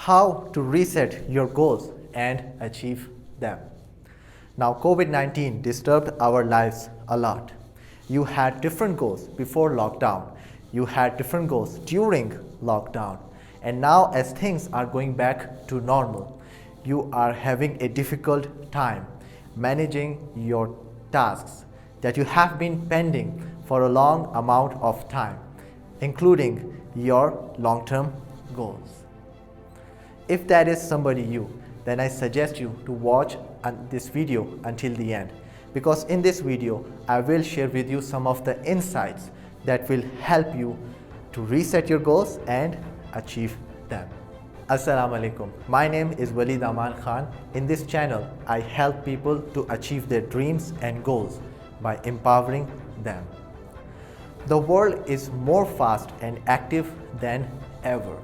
how to reset your goals and achieve them. Now, COVID-19 disturbed our lives a lot. You had different goals before lockdown. You had different goals during lockdown. And now, as things are going back to normal, you are having a difficult time managing your tasks that you have been pending for a long amount of time, including your long-term goals. If that is somebody you, then I suggest you to watch this video until the end, because in this video I will share with you some of the insights that will help you to reset your goals and achieve them. Assalamu alaikum. My name is Walid Aman Khan. In this channel, I help people to achieve their dreams and goals by empowering them. The world is more fast and active than ever.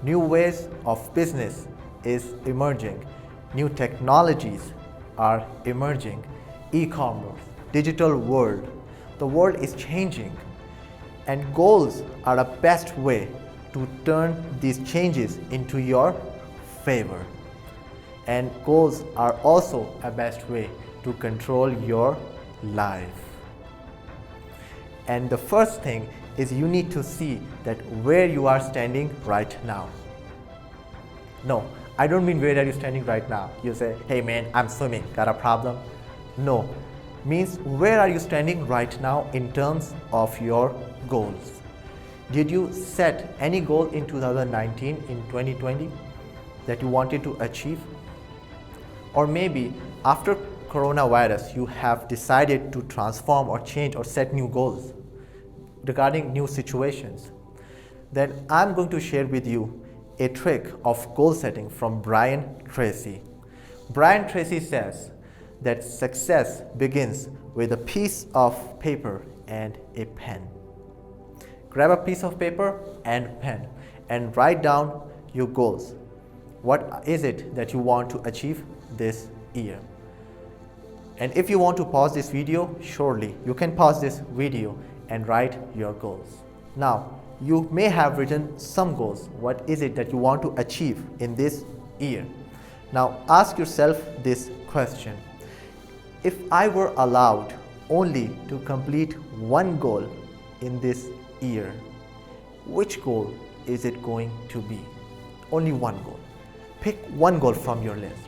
New ways of business is emerging. New technologies are emerging. E-commerce, digital world. The world is changing. And goals are the best way to turn these changes into your favor. And goals are also a best way to control your life. And the first thing is you need to see that where you are standing right now. No, I don't mean where are you standing right now. You say, hey man, I'm swimming, got a problem? No, means where are you standing right now in terms of your goals. Did you set any goal in 2019, in 2020 that you wanted to achieve? Or maybe after coronavirus, you have decided to transform or change or set new goals regarding new situations. Then I'm going to share with you a trick of goal setting from Brian Tracy. Brian Tracy says that success begins with a piece of paper and a pen. Grab a piece of paper and pen and write down your goals. What is it that you want to achieve this year? And if you want to pause this video, surely you can pause this video and write your goals. Now, you may have written some goals. What is it that you want to achieve in this year? Now, ask yourself this question. If I were allowed only to complete one goal in this year, which goal is it going to be? Only one goal. Pick one goal from your list.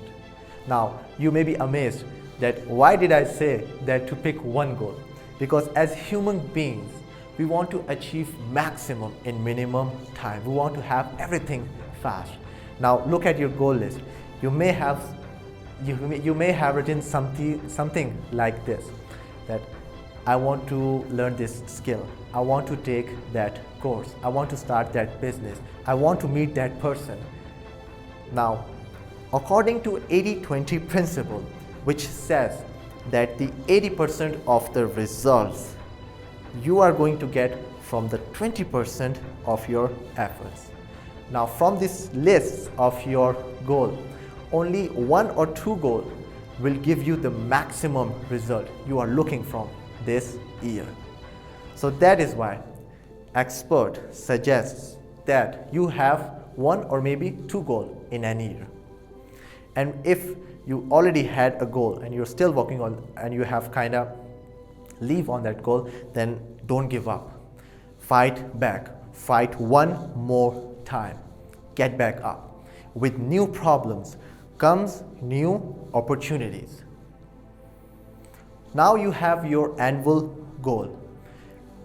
Now, you may be amazed that why did I say that to pick one goal? Because as human beings, we want to achieve maximum in minimum time. We want to have everything fast. Now, look at your goal list. You may have written something like this, that I want to learn this skill. I want to take that course. I want to start that business. I want to meet that person. Now, according to 80-20 principle, which says that the 80% of the results you are going to get from the 20% of your efforts. Now, from this list of your goal, only one or two goals will give you the maximum result you are looking from this year. So that is why expert suggests that you have one or maybe two goals in an year. And if you already had a goal and you're still working on and you have kind of leave on that goal, then don't give up. Fight back. Fight one more time. Get back up. With new problems comes new opportunities. Now you have your annual goal.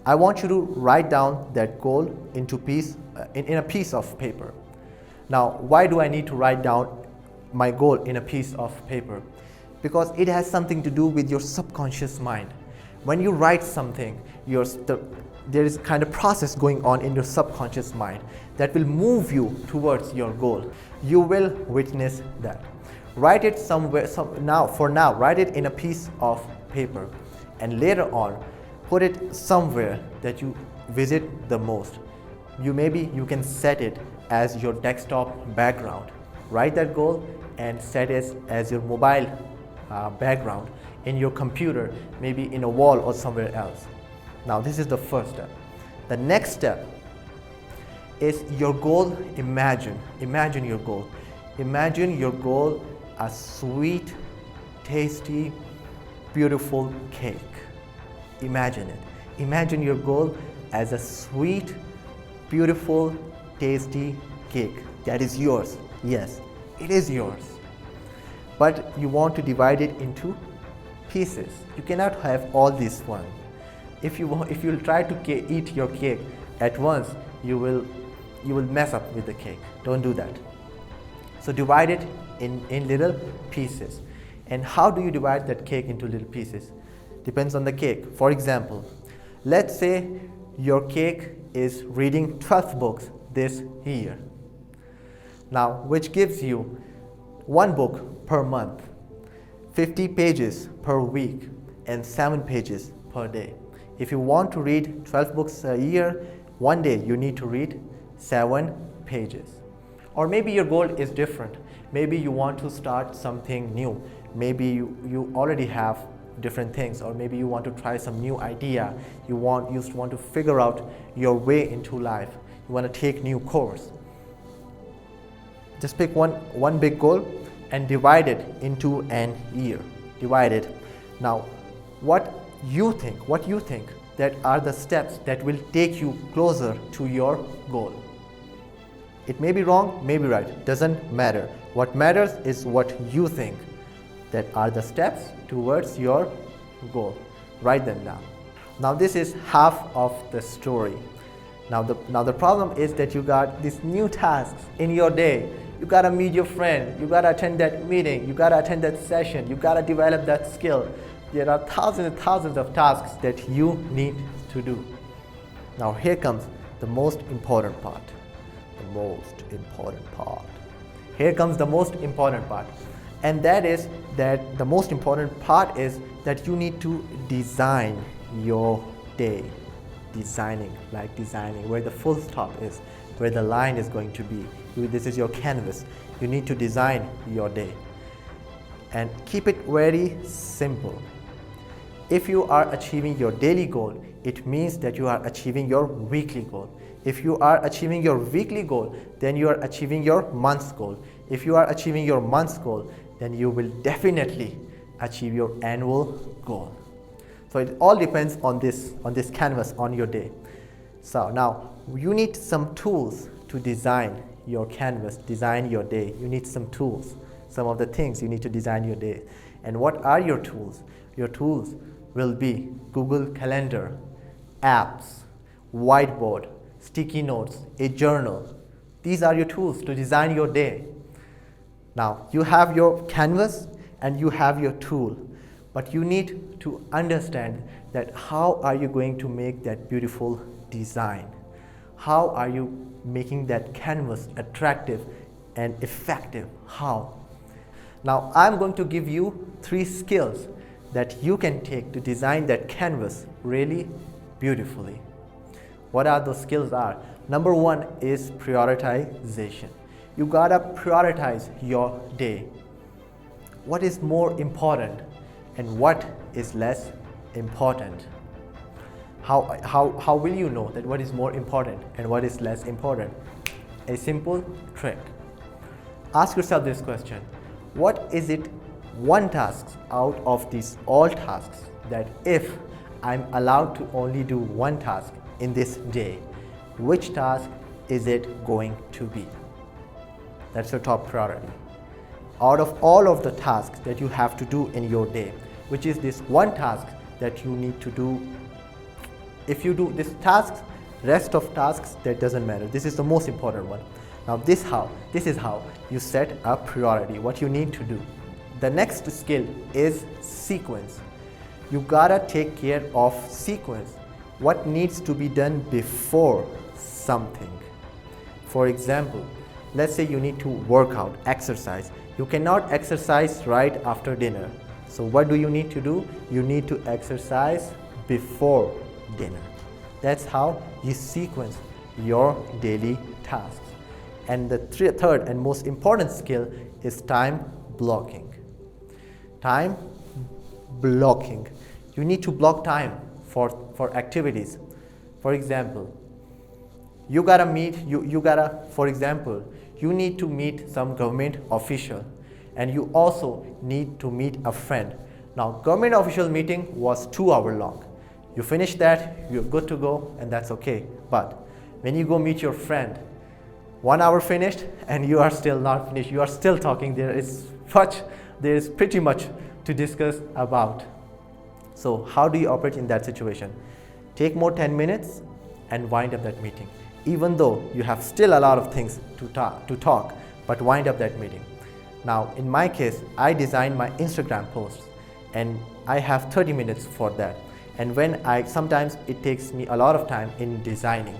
I want you to write down that goal into in a piece of paper. Now, why do I need to write down my goal in a piece of paper? Because it has something to do with your subconscious mind. When you write something, there is kind of process going on in your subconscious mind that will move you towards your goal. You will witness that. Write it somewhere. For now, write it in a piece of paper, and later on, put it somewhere that you visit the most. You can set it as your desktop background. Write that goal and set it as your mobile background in your computer, maybe in a wall or somewhere else. Now, this is the first step. The next step is your goal. Imagine your goal. Imagine your goal a sweet, tasty, beautiful cake. Imagine it. Imagine your goal as a sweet, beautiful, tasty cake that is yours. Yes, it is yours. But you want to divide it into pieces. You cannot have all this one. If you try to eat your cake at once, you will mess up with the cake. Don't do that. So divide it in little pieces. And how do you divide that cake into little pieces? Depends on the cake. For example, let's say your cake is reading 12 books this year. Now, which gives you 1 book per month, 50 pages per week, and 7 pages per day. If you want to read 12 books a year, one day you need to read 7 pages. Or maybe your goal is different. Maybe you want to start something new. Maybe you already have different things, or maybe you want to try some new idea. You just want to figure out your way into life. You want to take new course. Just pick one big goal and divide it into an year. Divide it. Now, what you think that are the steps that will take you closer to your goal. It may be wrong, may be right, doesn't matter. What matters is what you think that are the steps towards your goal. Write them down. Now this is half of the story. Now the problem is that you got these new tasks in your day. You gotta meet your friend, you gotta attend that meeting, you gotta attend that session, you gotta develop that skill. There are thousands and thousands of tasks that you need to do. Now here comes the most important part. Here comes the most important part. And that is that the most important part is that you need to design your day. Designing where the full stop is, where the line is going to be. This is your canvas. You need to design your day. And keep it very simple. If you are achieving your daily goal, it means that you are achieving your weekly goal. If you are achieving your weekly goal, then you are achieving your month's goal. If you are achieving your month's goal, then you will definitely achieve your annual goal. So it all depends on this canvas, on your day. So now you need some tools to design your canvas, design your day. You need some tools, some of the things you need to design your day. And what are your tools? Your tools will be Google Calendar, apps, whiteboard, sticky notes, a journal. These are your tools to design your day. Now, you have your canvas and you have your tool, but you need to understand that how are you going to make that beautiful design? How are you making that canvas attractive and effective? How? Now, I'm going to give you 3 skills that you can take to design that canvas really beautifully. What are those skills are? Number 1 is prioritization. You gotta prioritize your day. What is more important and what is less important? How will you know that what is more important and what is less important? A simple trick. Ask yourself this question. What is it one task out of these all tasks that if I'm allowed to only do one task in this day, which task is it going to be? That's your top priority. Out of all of the tasks that you have to do in your day, which is this one task that you need to do. If you do this task, rest of tasks, that doesn't matter. This is the most important one. Now this is how you set a priority, what you need to do. The next skill is sequence. You gotta take care of sequence. What needs to be done before something. For example, let's say you need to work out, exercise. You cannot exercise right after dinner. So what do you need to do? You need to exercise before dinner. That's how you sequence your daily tasks. And the third and most important skill is time blocking. Time blocking. You need to block time for activities. For example, You gotta meet, you gotta, for example, you need to meet some government official, and you also need to meet a friend. Now, government official meeting was 2 hours long. You finish that, you're good to go, and that's okay. But when you go meet your friend, 1 hour finished, and you are still not finished. You are still talking. There is pretty much to discuss about. So how do you operate in that situation? Take more 10 minutes and wind up that meeting. Even though you have still a lot of things to talk, but wind up that meeting. Now, in my case, I design my Instagram posts, and I have 30 minutes for that. And sometimes it takes me a lot of time in designing.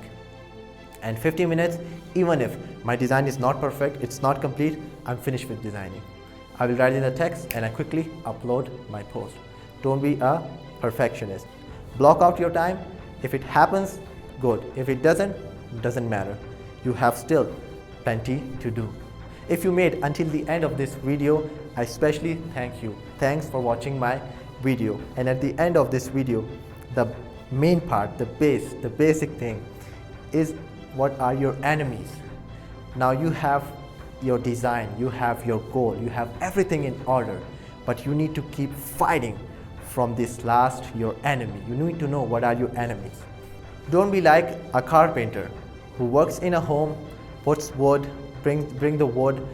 And 50 minutes, even if my design is not perfect, it's not complete, I'm finished with designing. I will write in the text and I quickly upload my post. Don't be a perfectionist. Block out your time. If it happens, good. If it doesn't matter. You have still plenty to do. If you made until the end of this video, I especially thank you. Thanks for watching my video. And at the end of this video, the main part, the basic thing is, what are your enemies? Now you have your design, you have your goal, you have everything in order, but you need to keep fighting from this last, your enemy. You need to know what are your enemies. Don't be like a carpenter who works in a home, puts wood, bring the wood,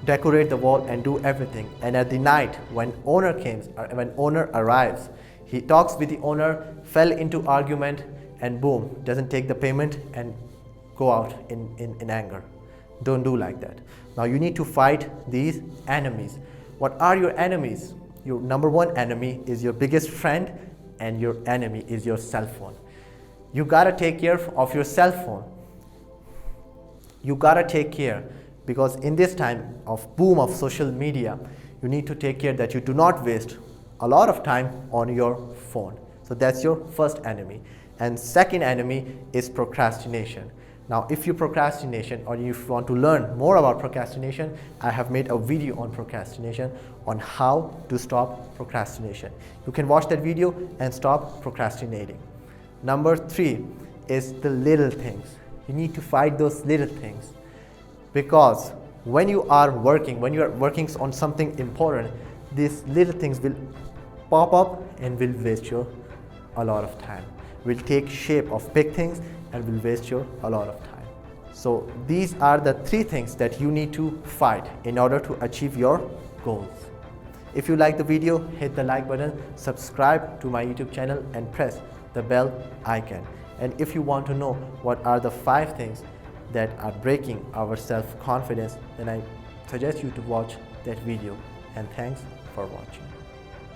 decorate the wall and do everything. And at the night when owner arrives, he talks with the owner, fell into argument, and boom, doesn't take the payment and go out in anger. Don't do like that. Now you need to fight these enemies. What are your enemies? Your number one enemy is your biggest friend, and your enemy is your cell phone. You gotta take care of your cell phone. You gotta take care, because in this time of boom of social media, you need to take care that you do not waste a lot of time on your phone. So that's your first enemy. And second enemy is procrastination. Now, if you procrastination, or if you want to learn more about procrastination, I have made a video on procrastination, on how to stop procrastination. You can watch that video and stop procrastinating. Number 3 is the little things. You need to fight those little things, because when you are working on something important, these little things will pop up and will waste you a lot of time. Will take shape of big things and will waste you a lot of time. So these are the 3 things that you need to fight in order to achieve your goals. If you like the video, hit the like button, subscribe to my YouTube channel and press the bell icon. And if you want to know what are the 5 things that are breaking our self-confidence, then I suggest you to watch that video. And thanks for watching.